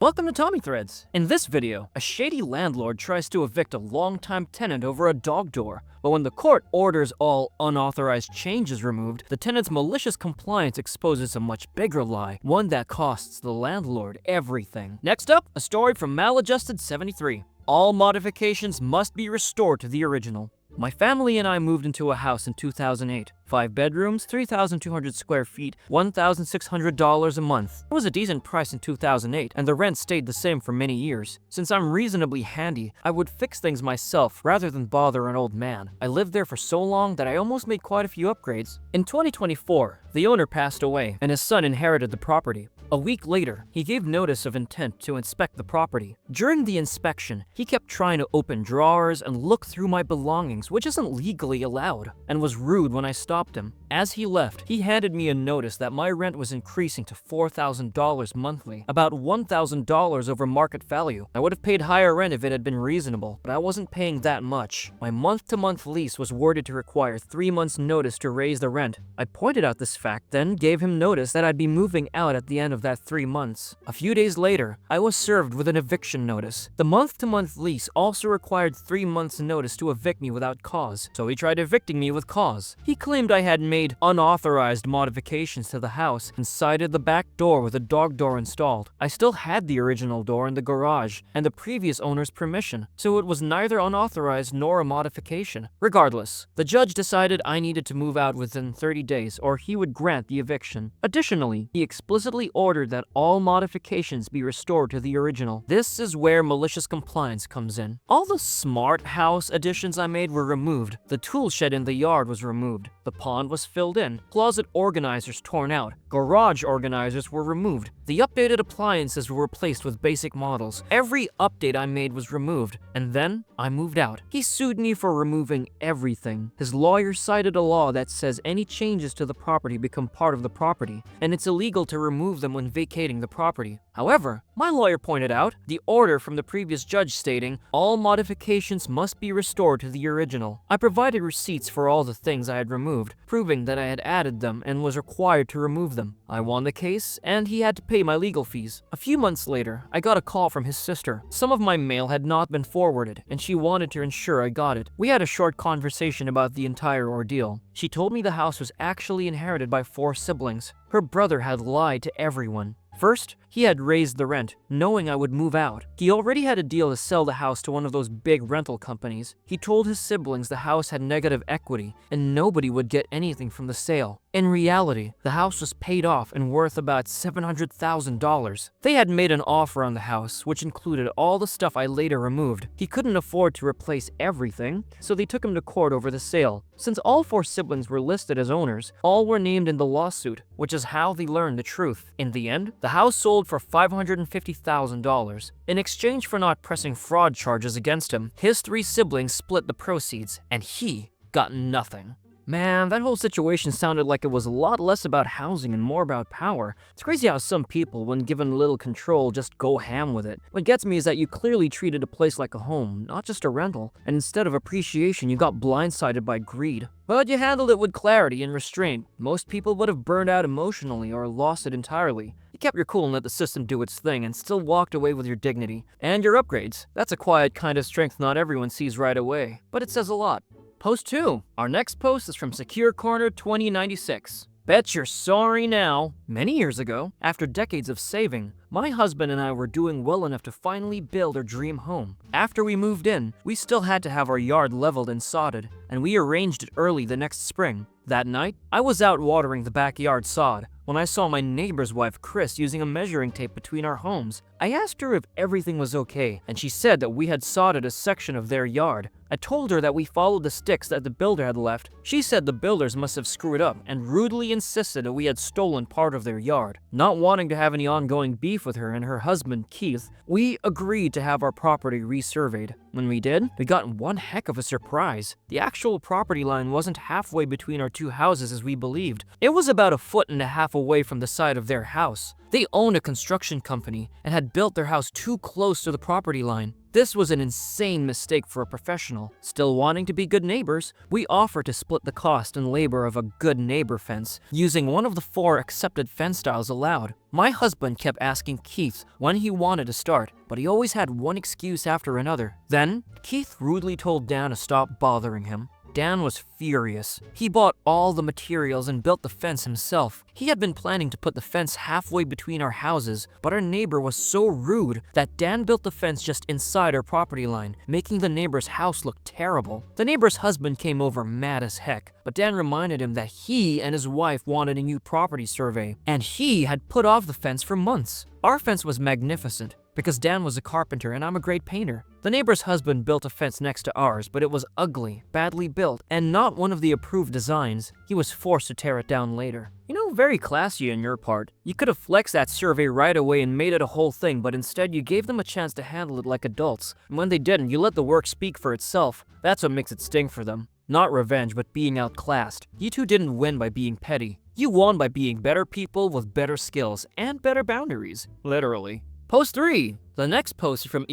Welcome to Tommy Threads. In this video, a shady landlord tries to evict a longtime tenant over a dog door, but when the court orders all unauthorized changes removed, the tenant's malicious compliance exposes a much bigger lie, one that costs the landlord everything. Next up, a story from Maladjusted 73. All modifications must be restored to the original. My family and I moved into a house in 2008. 5 bedrooms, 3,200 square feet, $1,600 a month. It was a decent price in 2008, and the rent stayed the same for many years. Since I'm reasonably handy, I would fix things myself rather than bother an old man. I lived there for so long that I almost made quite a few upgrades. In 2024, the owner passed away, and his son inherited the property. A week later, he gave notice of intent to inspect the property. During the inspection, he kept trying to open drawers and look through my belongings, which isn't legally allowed, and was rude when I stopped him. As he left, he handed me a notice that my rent was increasing to $4,000 monthly, about $1,000 over market value. I would have paid higher rent if it had been reasonable, but I wasn't paying that much. My month-to-month lease was worded to require 3 months' notice to raise the rent. I pointed out this fact, then gave him notice that I'd be moving out at the end of that 3 months. A few days later, I was served with an eviction notice. The month-to-month lease also required 3 months' notice to evict me without cause, so he tried evicting me with cause. He claimed I had made unauthorized modifications to the house and cited the back door with a dog door installed. I still had the original door in the garage and the previous owner's permission, so it was neither unauthorized nor a modification. Regardless, the judge decided I needed to move out within 30 days or he would grant the eviction. Additionally, he explicitly ordered that all modifications be restored to the original. This is where malicious compliance comes in. All the smart house additions I made were removed. The tool shed in the yard was removed. The pond was filled in. Closet organizers torn out. Garage organizers were removed. The updated appliances were replaced with basic models. Every update I made was removed, and then I moved out. He sued me for removing everything. His lawyer cited a law that says any changes to the property become part of the property, and it's illegal to remove them when vacating the property. However, my lawyer pointed out the order from the previous judge stating all modifications must be restored to the original. I provided receipts for all the things I had removed, proving that I had added them and was required to remove them. I won the case, and he had to pay my legal fees. A few months later, I got a call from his sister. Some of my mail had not been forwarded, and she wanted to ensure I got it. We had a short conversation about the entire ordeal. She told me the house was actually inherited by 4 siblings. Her brother had lied to everyone. First, he had raised the rent, knowing I would move out. He already had a deal to sell the house to one of those big rental companies. He told his siblings the house had negative equity, and nobody would get anything from the sale. In reality, the house was paid off and worth about $700,000. They had made an offer on the house, which included all the stuff I later removed. He couldn't afford to replace everything, so they took him to court over the sale. Since all 4 siblings were listed as owners, all were named in the lawsuit, which is how they learned the truth. In the end, the house sold for $550,000. In exchange for not pressing fraud charges against him, his 3 siblings split the proceeds, and he got nothing. Man, that whole situation sounded like it was a lot less about housing and more about power. It's crazy how some people, when given a little control, just go ham with it. What gets me is that you clearly treated a place like a home, not just a rental, and instead of appreciation, you got blindsided by greed. But you handled it with clarity and restraint. Most people would have burned out emotionally or lost it entirely. You kept your cool and let the system do its thing and still walked away with your dignity. And your upgrades. That's a quiet kind of strength not everyone sees right away, but it says a lot. Post 2. Our next post is from Secure Corner 2096. Bet you're sorry now. Many years ago, after decades of saving, my husband and I were doing well enough to finally build our dream home. After we moved in, we still had to have our yard leveled and sodded, and we arranged it early the next spring. That night, I was out watering the backyard sod when I saw my neighbor's wife, Chris, using a measuring tape between our homes. I asked her if everything was okay, and she said that we had sodded a section of their yard. I told her that we followed the sticks that the builder had left. She said the builders must have screwed up and rudely insisted that we had stolen part of their yard. Not wanting to have any ongoing beef with her and her husband, Keith, we agreed to have our property resurveyed. When we did, we got one heck of a surprise. The actual property line wasn't halfway between our 2 houses as we believed. It was about 1.5 feet away from the side of their house. They owned a construction company and had built their house too close to the property line. This was an insane mistake for a professional. Still wanting to be good neighbors, we offered to split the cost and labor of a good neighbor fence, using one of the 4 accepted fence styles allowed. My husband kept asking Keith when he wanted to start, but he always had one excuse after another. Then, Keith rudely told Dan to stop bothering him. Dan was furious. He bought all the materials and built the fence himself. He had been planning to put the fence halfway between our houses, but our neighbor was so rude that Dan built the fence just inside our property line, making the neighbor's house look terrible. The neighbor's husband came over mad as heck, but Dan reminded him that he and his wife wanted a new property survey, and he had put off the fence for months. Our fence was magnificent, because Dan was a carpenter and I'm a great painter. The neighbor's husband built a fence next to ours, but it was ugly, badly built, and not one of the approved designs. He was forced to tear it down later. You know, very classy on your part. You could have flexed that survey right away and made it a whole thing, but instead you gave them a chance to handle it like adults. And when they didn't, you let the work speak for itself. That's what makes it sting for them. Not revenge, but being outclassed. You two didn't win by being petty. You won by being better people with better skills and better boundaries. Literally. Post 3. The next post is from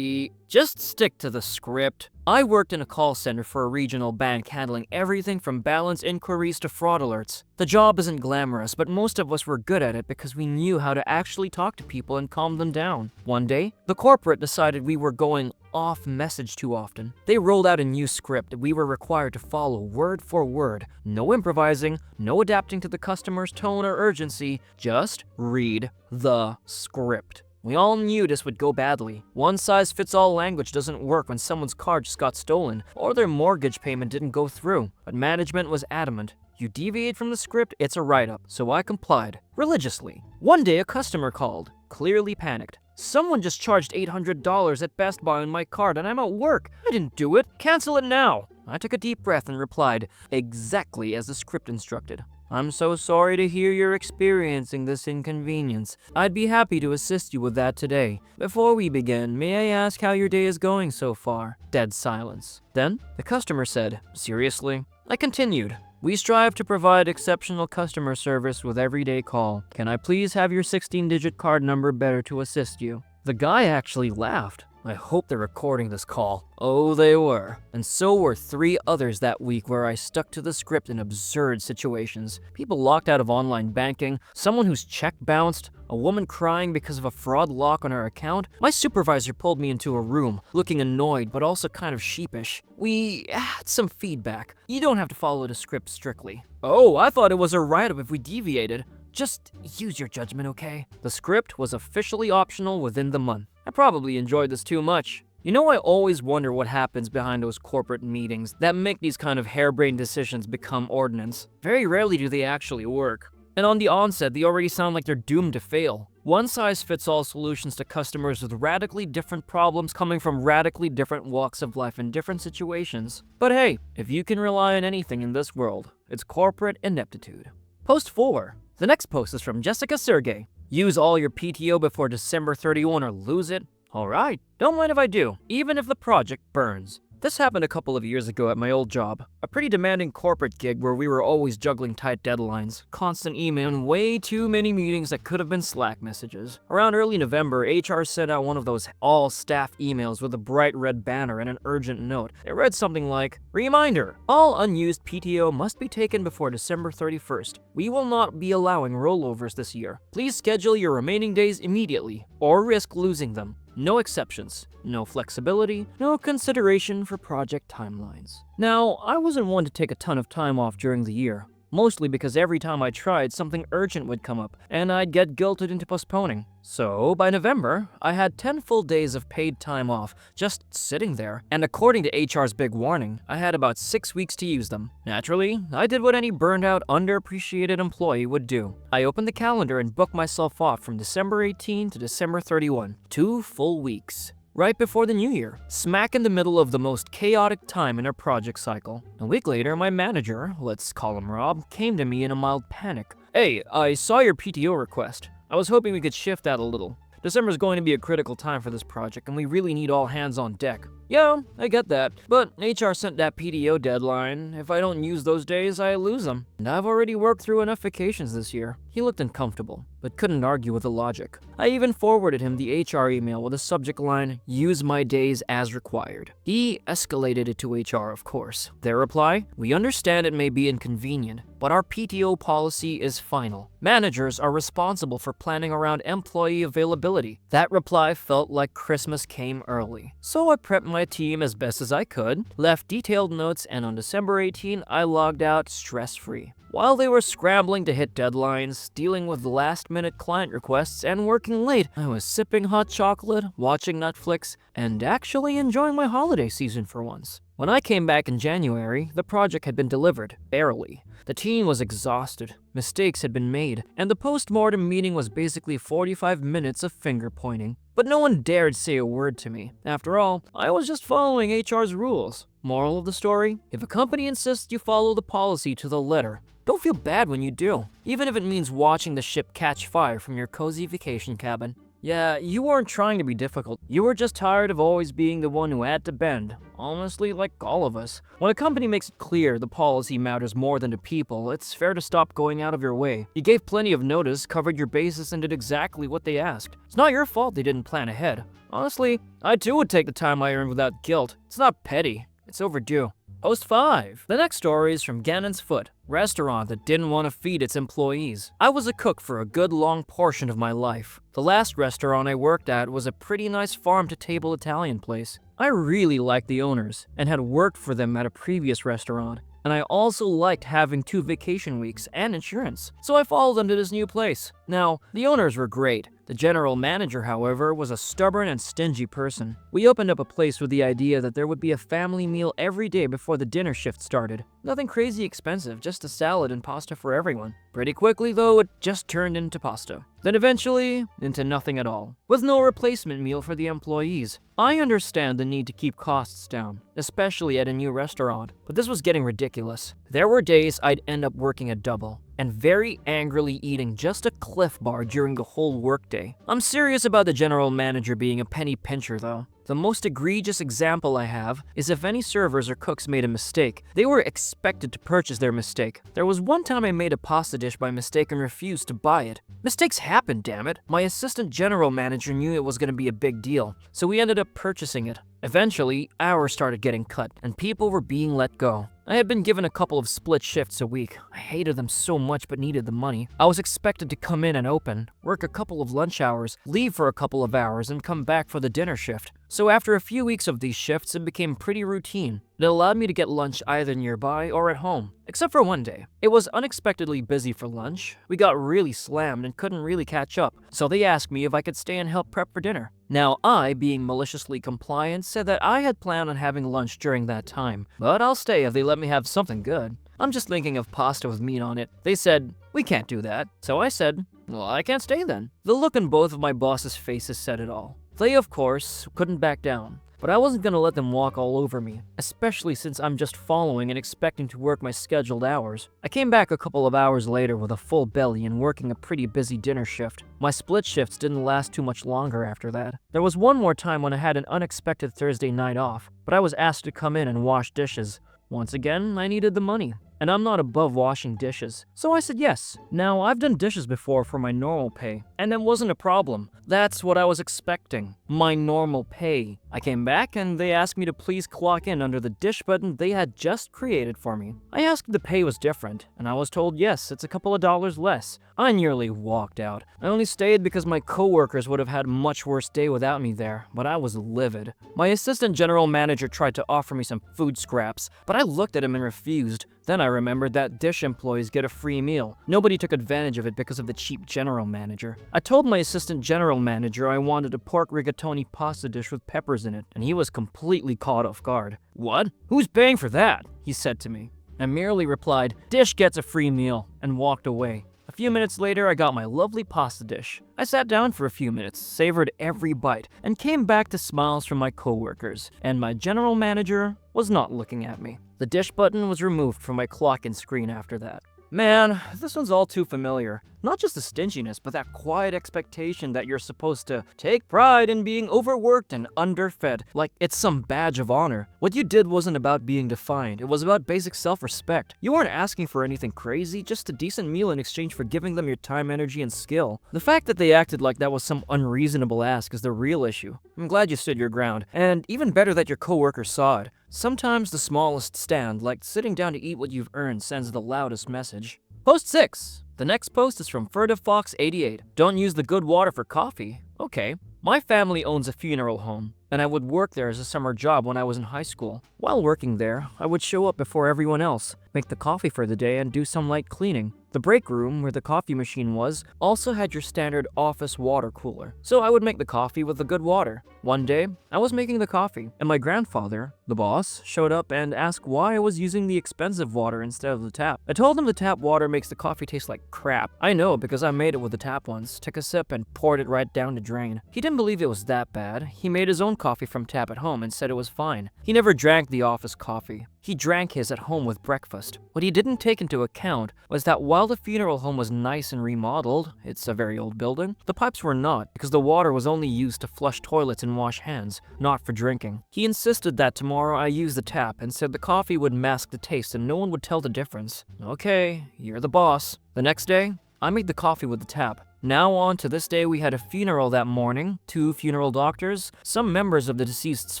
Just stick to the script. I worked in a call center for a regional bank handling everything from balance inquiries to fraud alerts. The job isn't glamorous, but most of us were good at it because we knew how to actually talk to people and calm them down. One day, the corporate decided we were going off message too often. They rolled out a new script that we were required to follow word for word. No improvising, no adapting to the customer's tone or urgency, just read the script. We all knew this would go badly. One-size-fits-all language doesn't work when someone's car just got stolen or their mortgage payment didn't go through. But management was adamant. You deviate from the script, it's a write-up, so I complied, religiously. One day a customer called, clearly panicked. Someone just charged $800 at Best Buy on my card and I'm at work. I didn't do it. Cancel it now. I took a deep breath and replied, exactly as the script instructed. I'm so sorry to hear you're experiencing this inconvenience. I'd be happy to assist you with that today. Before we begin, may I ask how your day is going so far? Dead silence. Then, the customer said, seriously? I continued. We strive to provide exceptional customer service with every day call. Can I please have your 16-digit card number better to assist you? The guy actually laughed. I hope they're recording this call. Oh, they were. And so were 3 others that week where I stuck to the script in absurd situations. People locked out of online banking, someone whose check bounced, a woman crying because of a fraud lock on her account. My supervisor pulled me into a room, looking annoyed but also kind of sheepish. We had some feedback. You don't have to follow the script strictly. Oh, I thought it was a write-up if we deviated. Just use your judgment, okay? The script was officially optional within the month. I probably enjoyed this too much. You know, I always wonder what happens behind those corporate meetings that make these kind of harebrained decisions become ordinance. Very rarely do they actually work. And on the onset, they already sound like they're doomed to fail. One-size-fits-all solutions to customers with radically different problems coming from radically different walks of life in different situations. But hey, if you can rely on anything in this world, it's corporate ineptitude. Post 4. The next post is from Jessica Sergey. Use all your PTO before December 31 or lose it? Alright, don't mind if I do, even if the project burns. This happened a couple of years ago at my old job. A pretty demanding corporate gig where we were always juggling tight deadlines, constant email, and way too many meetings that could have been Slack messages. Around early November, HR sent out one of those all-staff emails with a bright red banner and an urgent note. It read something like, Reminder, all unused PTO must be taken before December 31st. We will not be allowing rollovers this year. Please schedule your remaining days immediately, or risk losing them. No exceptions, no flexibility, no consideration for project timelines. Now, I wasn't one to take a ton of time off during the year, mostly because every time I tried, something urgent would come up, and I'd get guilted into postponing. So, by November, I had 10 full days of paid time off, just sitting there, and according to HR's big warning, I had about 6 weeks to use them. Naturally, I did what any burned-out, underappreciated employee would do. I opened the calendar and booked myself off from December 18 to December 31, 2 full weeks. Right before the new year, smack in the middle of the most chaotic time in our project cycle. A week later, my manager, let's call him Rob, came to me in a mild panic. Hey, I saw your PTO request. I was hoping we could shift that a little. December's going to be a critical time for this project, and we really need all hands on deck. Yeah, I get that, but HR sent that PTO deadline. If I don't use those days, I lose them. And I've already worked through enough vacations this year. He looked uncomfortable, but couldn't argue with the logic. I even forwarded him the HR email with a subject line, "Use my days as required." He escalated it to HR, of course. Their reply, "We understand it may be inconvenient, but our PTO policy is final. Managers are responsible for planning around employee availability." That reply felt like Christmas came early. So I prepped my team as best as I could, left detailed notes, and on December 18, I logged out stress-free. While they were scrambling to hit deadlines, dealing with last-minute client requests, and working late, I was sipping hot chocolate, watching Netflix, and actually enjoying my holiday season for once. When I came back in January, the project had been delivered, barely. The team was exhausted, mistakes had been made, and the post-mortem meeting was basically 45 minutes of finger-pointing. But no one dared say a word to me. After all, I was just following HR's rules. Moral of the story? If a company insists you follow the policy to the letter, don't feel bad when you do, even if it means watching the ship catch fire from your cozy vacation cabin. Yeah, you weren't trying to be difficult. You were just tired of always being the one who had to bend. Honestly, like all of us. When a company makes it clear the policy matters more than the people, it's fair to stop going out of your way. You gave plenty of notice, covered your bases, and did exactly what they asked. It's not your fault they didn't plan ahead. Honestly, I too would take the time I earned without guilt. It's not petty. It's overdue. Post 5. The next story is from Gannon's Foot, restaurant that didn't want to feed its employees. I was a cook for a good long portion of my life. The last restaurant I worked at was a pretty nice farm-to-table Italian place. I really liked the owners and had worked for them at a previous restaurant. And I also liked having 2 vacation weeks and insurance, so I followed them to this new place. Now, the owners were great. The general manager, however, was a stubborn and stingy person. We opened up a place with the idea that there would be a family meal every day before the dinner shift started. Nothing crazy expensive, just a salad and pasta for everyone. Pretty quickly, though, it just turned into pasta. Then eventually, into nothing at all, with no replacement meal for the employees. I understand the need to keep costs down, especially at a new restaurant, but this was getting ridiculous. There were days I'd end up working a double, and very angrily eating just a Cliff Bar during the whole workday. I'm serious about the general manager being a penny pincher, though. The most egregious example I have is if any servers or cooks made a mistake, they were expected to purchase their mistake. There was one time I made a pasta dish by mistake and refused to buy it. Mistakes happen, damn it. My assistant general manager knew it was going to be a big deal, so we ended up purchasing it. Eventually, hours started getting cut, and people were being let go. I had been given a couple of split shifts a week. I hated them so much but needed the money. I was expected to come in and open, work a couple of lunch hours, leave for a couple of hours, and come back for the dinner shift. So after a few weeks of these shifts, it became pretty routine. It allowed me to get lunch either nearby or at home, except for one day. It was unexpectedly busy for lunch. We got really slammed and couldn't really catch up, so they asked me if I could stay and help prep for dinner. Now, I, being maliciously compliant, said that I had planned on having lunch during that time, but I'll stay if they let me have something good. I'm just thinking of pasta with meat on it. They said, "We can't do that." So I said, "Well, I can't stay then." The look on both of my bosses' faces said it all. They, of course, couldn't back down. But I wasn't gonna let them walk all over me, especially since I'm just following and expecting to work my scheduled hours. I came back a couple of hours later with a full belly and working a pretty busy dinner shift. My split shifts didn't last too much longer after that. There was one more time when I had an unexpected Thursday night off, but I was asked to come in and wash dishes. Once again, I needed the money, and I'm not above washing dishes, so I said yes. Now, I've done dishes before for my normal pay, and that wasn't a problem. That's what I was expecting, my normal pay. I came back and they asked me to please clock in under the dish button they had just created for me. I asked if the pay was different, and I was told yes, it's a couple of dollars less. I nearly walked out. I only stayed because my coworkers would have had a much worse day without me there, but I was livid. My assistant general manager tried to offer me some food scraps, but I looked at him and refused. Then I remembered that dish employees get a free meal. Nobody took advantage of it because of the cheap general manager. I told my assistant general manager I wanted a pork rigatoni pasta dish with peppers in it, and he was completely caught off guard. "What? Who's paying for that?" he said to me. I merely replied, "Dish gets a free meal," and walked away. A few minutes later, I got my lovely pasta dish. I sat down for a few minutes, savored every bite, and came back to smiles from my coworkers, and my general manager was not looking at me. The dish button was removed from my clock-in screen after that. Man, this one's all too familiar. Not just the stinginess, but that quiet expectation that you're supposed to take pride in being overworked and underfed, like it's some badge of honor. What you did wasn't about being defined, it was about basic self-respect. You weren't asking for anything crazy, just a decent meal in exchange for giving them your time, energy, and skill. The fact that they acted like that was some unreasonable ask is the real issue. I'm glad you stood your ground, and even better that your coworkers saw it. Sometimes the smallest stand, like sitting down to eat what you've earned, sends the loudest message. Post 6. The next post is from Furtive Fox 88. Don't use the good water for coffee. Okay. My family owns a funeral home, and I would work there as a summer job when I was in high school. While working there, I would show up before everyone else, make the coffee for the day, and do some light cleaning. The break room, where the coffee machine was, also had your standard office water cooler, so I would make the coffee with the good water. One day, I was making the coffee, and my grandfather, the boss, showed up and asked why I was using the expensive water instead of the tap. I told him the tap water makes the coffee taste like crap. I know because I made it with the tap once, took a sip and poured it right down the drain. He didn't believe it was that bad. He made his own coffee from tap at home and said it was fine. He never drank the office coffee. He drank his at home with breakfast. What he didn't take into account was that while the funeral home was nice and remodeled, it's a very old building, the pipes were not, because the water was only used to flush toilets and wash hands, not for drinking. He insisted that tomorrow I use the tap and said the coffee would mask the taste and no one would tell the difference. Okay, you're the boss. The next day, I made the coffee with the tap. Now on to this day, we had a funeral that morning, 2 funeral doctors, some members of the deceased's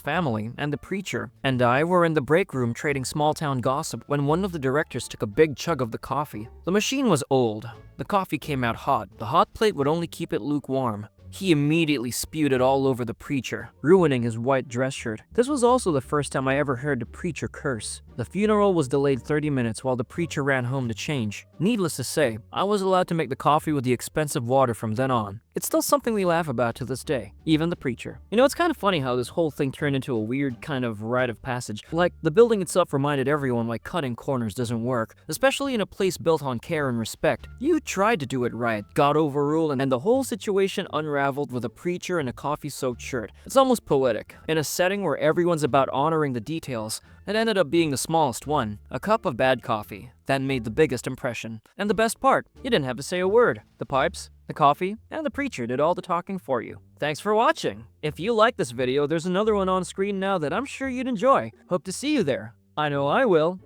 family, and the preacher, and I were in the break room trading small-town gossip when one of the directors took a big chug of the coffee. The machine was old. The coffee came out hot. The hot plate would only keep it lukewarm. He immediately spewed it all over the preacher, ruining his white dress shirt. This was also the first time I ever heard the preacher curse. The funeral was delayed 30 minutes while the preacher ran home to change. Needless to say, I was allowed to make the coffee with the expensive water from then on. It's still something we laugh about to this day, even the preacher. You know, it's kind of funny how this whole thing turned into a weird kind of rite of passage. Like, the building itself reminded everyone why cutting corners doesn't work, especially in a place built on care and respect. You tried to do it right, got overruled, and the whole situation unraveled with a preacher in a coffee-soaked shirt. It's almost poetic. In a setting where everyone's about honoring the details, it ended up being the smallest one, a cup of bad coffee. That made the biggest impression. And the best part, you didn't have to say a word. The pipes, the coffee, and the preacher did all the talking for you. Thanks for watching. If you like this video, there's another one on screen now that I'm sure you'd enjoy. Hope to see you there. I know I will.